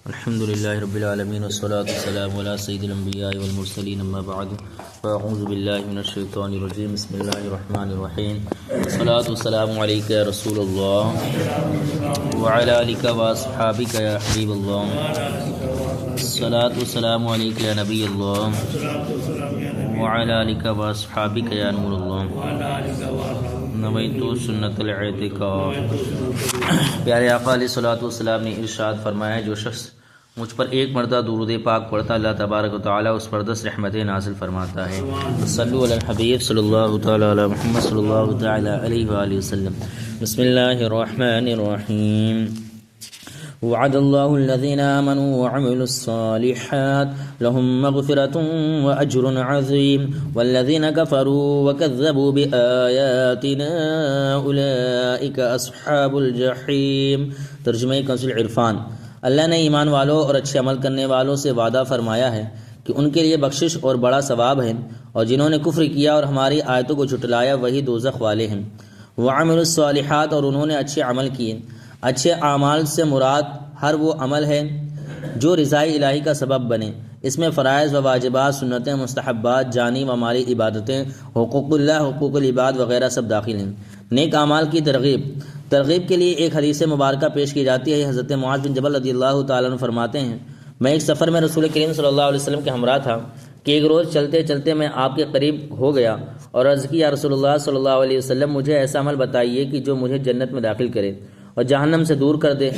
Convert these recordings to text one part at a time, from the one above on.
الحمد للہ رب العالمین والصلاة والسلام علی سید الانبیاء والمرسلین اما بعد فاعوذ باللہ من الشیطان الرجیم بسم اللہ الرحمن الرحیم والصلاة والسلام علیک یا رسول اللہ وعلی آلک واصحابک یا حبیب اللہ والصلاة والسلام علیک یا نبی اللہ وعلی آلک واصحابک یا نور اللہ نویت سنت الاعتکاف۔ پیارے آقا علیہ الصلوۃ والسلام نے ارشاد فرمایا، جو شخص مجھ پر ایک مرتبہ درود پاک پڑھتا اللہ تبارک و تعالی اس پر 10 رحمتیں نازل فرماتا ہے۔ صلو علی الحبیب صلی اللہ تعالی علی محمد صلی اللہ تعالی علیہ وآلہ وسلم۔ بسم اللہ الرحمن الرحیم۔ وعد اللہ الذین آمنوا وعملوا الصالحات لهم مغفرة وأجر عظیم والذین کفروا وکذبوا بآیاتنا اولئک اصحاب الجحیم۔ ترجمہ کنز العرفان۔ اللہ نے ایمان والوں اور اچھے عمل کرنے والوں سے وعدہ فرمایا ہے کہ ان کے لیے بخشش اور بڑا ثواب ہے، اور جنہوں نے کفر کیا اور ہماری آیتوں کو جھٹلایا وہی دوزخ والے ہیں۔ وعملوا الصالحات، اور انہوں نے اچھے عمل کیے۔ اچھے اعمال سے مراد ہر وہ عمل ہے جو رضائے الہی کا سبب بنے۔ اس میں فرائض و واجبات، سنتیں، مستحبات، جانی و مالی عبادتیں، حقوق اللہ، حقوق العباد وغیرہ سب داخل ہیں۔ نیک اعمال کی ترغیب کے لیے ایک حدیث مبارکہ پیش کی جاتی ہے۔ حضرت معاذ بن جبل رضی اللہ تعالیٰ عنہ فرماتے ہیں، میں ایک سفر میں رسول کریم صلی اللہ علیہ وسلم کے ہمراہ تھا کہ ایک روز چلتے چلتے میں آپ کے قریب ہو گیا اور عرض کی، یا رسول اللہ صلی اللہ علیہ وسلم، مجھے ایسا عمل بتائیے کہ جو مجھے جنت میں داخل کرے اور جہنم سے دور کر دے۔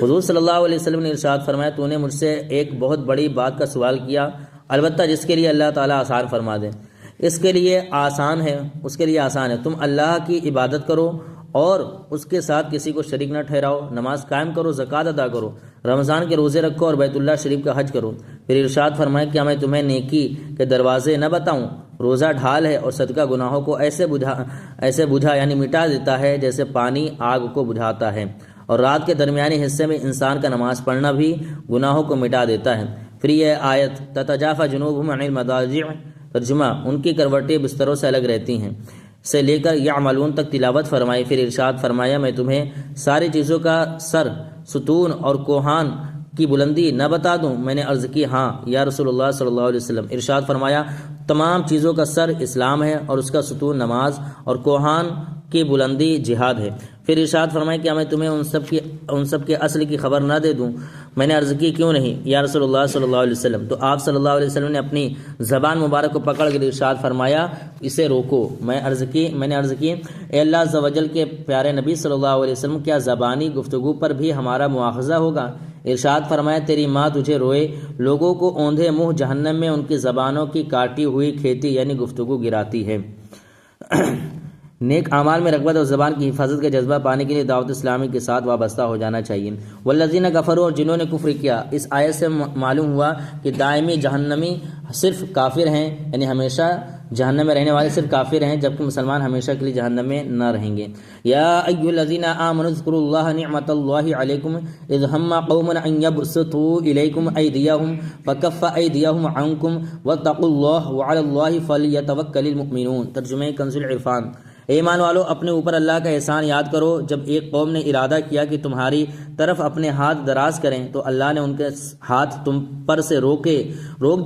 حضور صلی اللہ علیہ وسلم نے ارشاد فرمایا، تو نے مجھ سے ایک بہت بڑی بات کا سوال کیا، البتہ جس کے لیے اللہ تعالیٰ آسان فرما دے۔ اس کے لیے آسان ہے تم اللہ کی عبادت کرو اور اس کے ساتھ کسی کو شریک نہ ٹھہراؤ، نماز قائم کرو، زکوٰۃ ادا کرو، رمضان کے روزے رکھو اور بیت اللہ شریف کا حج کرو۔ پھر ارشاد فرمایا، کیا میں تمہیں نیکی کے دروازے نہ بتاؤں؟ روزہ ڈھال ہے اور صدقہ گناہوں کو ایسے بجھا یعنی مٹا دیتا ہے جیسے پانی آگ کو بجھاتا ہے، اور رات کے درمیانی حصے میں انسان کا نماز پڑھنا بھی گناہوں کو مٹا دیتا ہے۔ پھر یہ آیت تتجافی جنوبہم عن المضاجع، ترجمہ ان کی کروٹیں بستروں سے الگ رہتی ہیں، سے لے کر یعملون تک تلاوت فرمائی۔ پھر ارشاد فرمایا، میں تمہیں ساری چیزوں کا سر، ستون اور کوہان کی بلندی نہ بتا دوں؟ میں نے عرض کی، ہاں یا رسول اللہ صلی اللہ علیہ وسلم۔ ارشاد فرمایا، تمام چیزوں کا سر اسلام ہے اور اس کا ستون نماز اور کوہان کی بلندی جہاد ہے۔ پھر ارشاد فرمایا، کیا میں تمہیں ان سب کے اصل کی خبر نہ دے دوں؟ میں نے عرض کی، کیوں نہیں یا رسول اللہ صلی اللہ علیہ وسلم؟ تو آپ صلی اللہ علیہ وسلم نے اپنی زبان مبارک کو پکڑ کر ارشاد فرمایا، اسے روکو۔ میں نے عرض کی، اے اللہ عز و جل کے پیارے نبی صلی اللہ علیہ وسلم، کیا زبانی گفتگو پر بھی ہمارا مواخذہ ہوگا؟ ارشاد فرمایا، تیری ماں تجھے روئے، لوگوں کو اوندھے منہ جہنم میں ان کی زبانوں کی کاٹی ہوئی کھیتی یعنی گفتگو گراتی ہے۔ نیک اعمال میں رغبت اور زبان کی حفاظت کا جذبہ پانے کے لیے دعوت اسلامی کے ساتھ وابستہ ہو جانا چاہیے۔ والذین کفروا، اور جنہوں نے کفر کیا۔ اس آیت سے معلوم ہوا کہ دائمی جہنمی صرف کافر ہیں، یعنی ہمیشہ جہنم میں رہنے والے صرف کافر ہیں، جبکہ مسلمان ہمیشہ کے لیے جہنم میں نہ رہیں گے۔ یا ایھا الذین آمنوا اذکروا اللہ نعمت اللہ علیکم اذ ہم قوم ان یبسطوا الیکم ایدیہم فکف ایدیہم عنکم واتقوا اللہ وعلی اللہ فلیتوکل المؤمنون۔ ترجمہ کنز العرفان۔ اے ایمان والو، اپنے اوپر اللہ کا احسان یاد کرو۔ جب ایک قوم نے ارادہ کیا کہ تمہاری طرف اپنے ہاتھ دراز کریں تو اللہ نے ان کے ہاتھ تم پر سے روک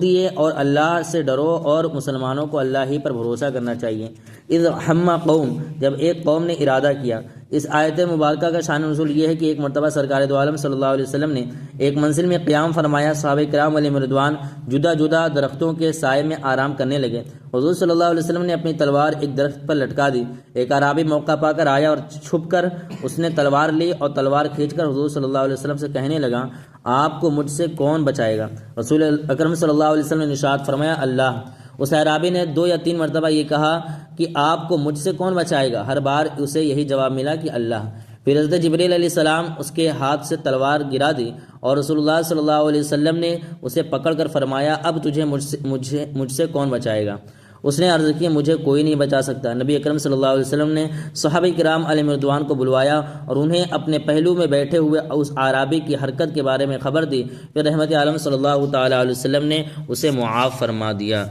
دیے، اور اللہ سے ڈرو اور مسلمانوں کو اللہ ہی پر بھروسہ کرنا چاہیے۔ اذ ہم قوم، جب ایک قوم نے ارادہ کیا۔ اس آیت مبارکہ کا شان نزول یہ ہے کہ ایک مرتبہ سرکار دو عالم صلی اللہ علیہ وسلم نے ایک منزل میں قیام فرمایا۔ صحابہ کرام علیہم رضوان جدا جدا درختوں کے سائے میں آرام کرنے لگے۔ حضور صلی اللہ علیہ وسلم نے اپنی تلوار ایک درخت پر لٹکا دی۔ ایک اعرابی موقع پا کر آیا اور چھپ کر اس نے تلوار لی اور تلوار کھینچ کر حضور صلی اللہ علیہ وسلم سے کہنے لگا، آپ کو مجھ سے کون بچائے گا؟ رسول اکرم صلی اللہ علیہ وسلم نے ارشاد فرمایا، اللہ۔ اس اعرابی نے 2 یا 3 مرتبہ یہ کہا کہ آپ کو مجھ سے کون بچائے گا؟ ہر بار اسے یہی جواب ملا کہ اللہ۔ پھر حضرت جبریل علیہ السلام اس کے ہاتھ سے تلوار گرا دی اور رسول اللہ صلی اللہ علیہ وسلم نے اسے پکڑ کر فرمایا، اب تجھے مجھ سے کون بچائے گا؟ اس نے عرض کی، مجھے کوئی نہیں بچا سکتا۔ نبی اکرم صلی اللہ علیہ وسلم نے صحابہ کرام علیہم رضوان کو بلوایا اور انہیں اپنے پہلو میں بیٹھے ہوئے اس اعرابی کی حرکت کے بارے میں خبر دی۔ پھر رحمت عالم صلی اللہ تعالی علیہ وسلم نے اسے معاف فرما دیا۔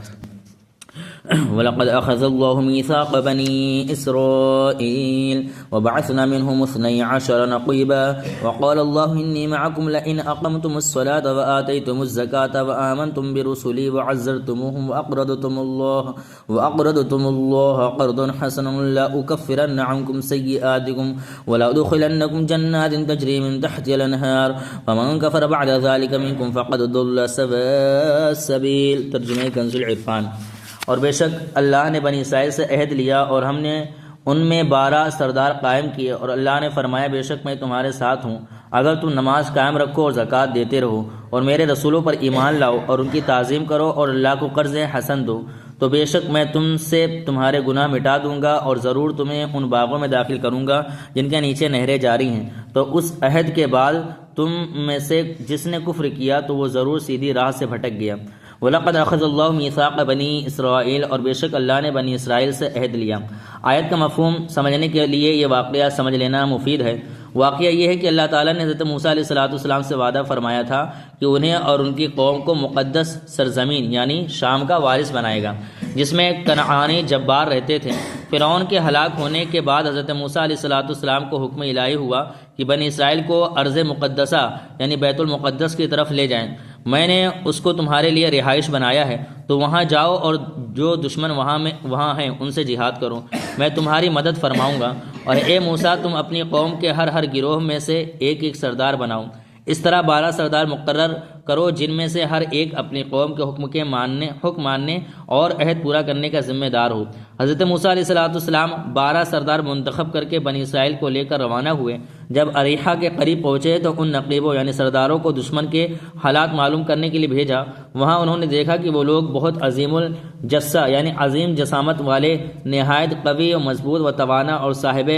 وَلَقَدْ أَخَذَ اللَّهُ مِيثَاقَ بَنِي إِسْرَائِيلَ وَبَعَثْنَا مِنْهُمُ 12 نَقِيبًا وَقَالَ اللَّهُ إِنِّي مَعَكُمْ لَئِنْ أَقَمْتُمُ الصَّلَاةَ وَآتَيْتُمُ الزَّكَاةَ وَآمَنْتُمْ بِرُسُلِي وَعَزَّرْتُمُوهُمْ وَأَقْرَضْتُمُ اللَّهَ قَرْضًا حَسَنًا لَأُكَفِّرَنَّ عَنْكُمْ سَيِّئَاتِكُمْ وَلَأُدْخِلَنَّكُم جَنَّاتٍ تَجْرِي مِن تَحْتِهَا الْأَنْهَارُ فَمَن كَفَرَ بَعْدَ ذَلِكَ مِنكُمْ فَقَدْ ضَلَّ سَوَاءَ السَّبِيلِ۔ ترجمہ کنز العرفان۔ اور بے شک اللہ نے بنی اسرائیل سے عہد لیا اور ہم نے ان میں 12 سردار قائم کیے، اور اللہ نے فرمایا بے شک میں تمہارے ساتھ ہوں اگر تم نماز قائم رکھو اور زکوٰۃ دیتے رہو اور میرے رسولوں پر ایمان لاؤ اور ان کی تعظیم کرو اور اللہ کو قرض حسن دو، تو بے شک میں تم سے تمہارے گناہ مٹا دوں گا اور ضرور تمہیں ان باغوں میں داخل کروں گا جن کے نیچے نہریں جاری ہیں۔ تو اس عہد کے بعد تم میں سے جس نے کفر کیا تو وہ ضرور سیدھی راہ سے بھٹک گیا۔ وَلَقَدْ أَخَذَ اللَّهُ مِيثَاقَ بَنِي إِسْرَائِيلَ، اور بے شک اللہ نے بنی اسرائیل سے عہد لیا۔ آیت کا مفہوم سمجھنے کے لیے یہ واقعہ سمجھ لینا مفید ہے۔ واقعہ یہ ہے کہ اللہ تعالیٰ نے حضرت موسیٰ علیہ السلام سے وعدہ فرمایا تھا کہ انہیں اور ان کی قوم کو مقدس سرزمین یعنی شام کا وارث بنائے گا، جس میں کنعانی جبار رہتے تھے۔ فرعون کے ہلاک ہونے کے بعد حضرت موسیٰ علیہ السلام کو حکم الہی ہوا کہ بنی اسرائیل کو ارض مقدسہ یعنی بیت المقدس کی طرف لے جائیں، میں نے اس کو تمہارے لیے رہائش بنایا ہے، تو وہاں جاؤ اور جو دشمن وہاں ہیں ان سے جہاد کرو، میں تمہاری مدد فرماؤں گا۔ اور اے موسیٰ تم اپنی قوم کے ہر گروہ میں سے ایک سردار بناؤ، اس طرح 12 سردار مقرر کرو جن میں سے ہر ایک اپنی قوم کے حکم ماننے اور عہد پورا کرنے کا ذمہ دار ہو۔ حضرت موسیٰ علیہ السلام 12 سردار منتخب کر کے بنی اسرائیل کو لے کر روانہ ہوئے۔ جب اریحہ کے قریب پہنچے تو ان نقیبوں یعنی سرداروں کو دشمن کے حالات معلوم کرنے کے لیے بھیجا۔ وہاں انہوں نے دیکھا کہ وہ لوگ بہت عظیم الجثہ یعنی عظیم جسامت والے، نہایت قوی و مضبوط و توانا اور صاحب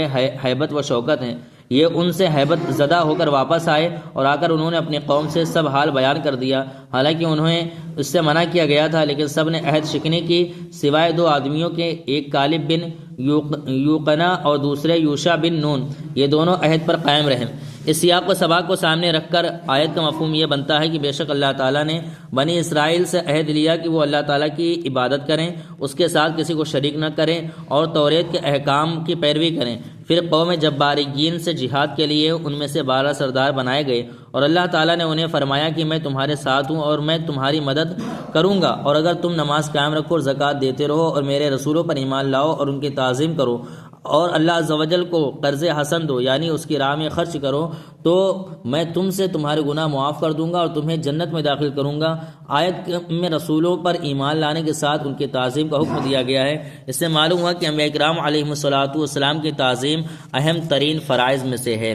ہیبت و شوکت ہیں۔ یہ ان سے ہیبت زدہ ہو کر واپس آئے اور آ کر انہوں نے اپنی قوم سے سب حال بیان کر دیا۔ حالانکہ انہیں اس سے منع کیا گیا تھا، لیکن سب نے عہد شکنی کی سوائے 2 آدمیوں کے، ایک کالب بن یوقنا اور دوسرے یوشع بن نون، یہ دونوں عہد پر قائم رہے۔ اس سیاق و سباق کو سامنے رکھ کر آیت کا مفہوم یہ بنتا ہے کہ بے شک اللہ تعالیٰ نے بنی اسرائیل سے عہد لیا کہ وہ اللہ تعالیٰ کی عبادت کریں، اس کے ساتھ کسی کو شریک نہ کریں اور توریت کے احکام کی پیروی کریں۔ پھر قوم جبارین سے جہاد کے لیے ان میں سے 12 سردار بنائے گئے، اور اللہ تعالیٰ نے انہیں فرمایا کہ میں تمہارے ساتھ ہوں اور میں تمہاری مدد کروں گا، اور اگر تم نماز قائم رکھو اور زکوٰۃ دیتے رہو اور میرے رسولوں پر ایمان لاؤ اور ان کی تعظیم کرو اور اللہ عز و جل کو قرض حسن دو یعنی اس کی راہ میں خرچ کرو، تو میں تم سے تمہارے گناہ معاف کر دوں گا اور تمہیں جنت میں داخل کروں گا۔ آیت میں رسولوں پر ایمان لانے کے ساتھ ان کی تعظیم کا حکم دیا گیا ہے۔ اس سے معلوم ہوا کہ انبیاء کرام علیہم الصلوۃ والسلام کی تعظیم اہم ترین فرائض میں سے ہے۔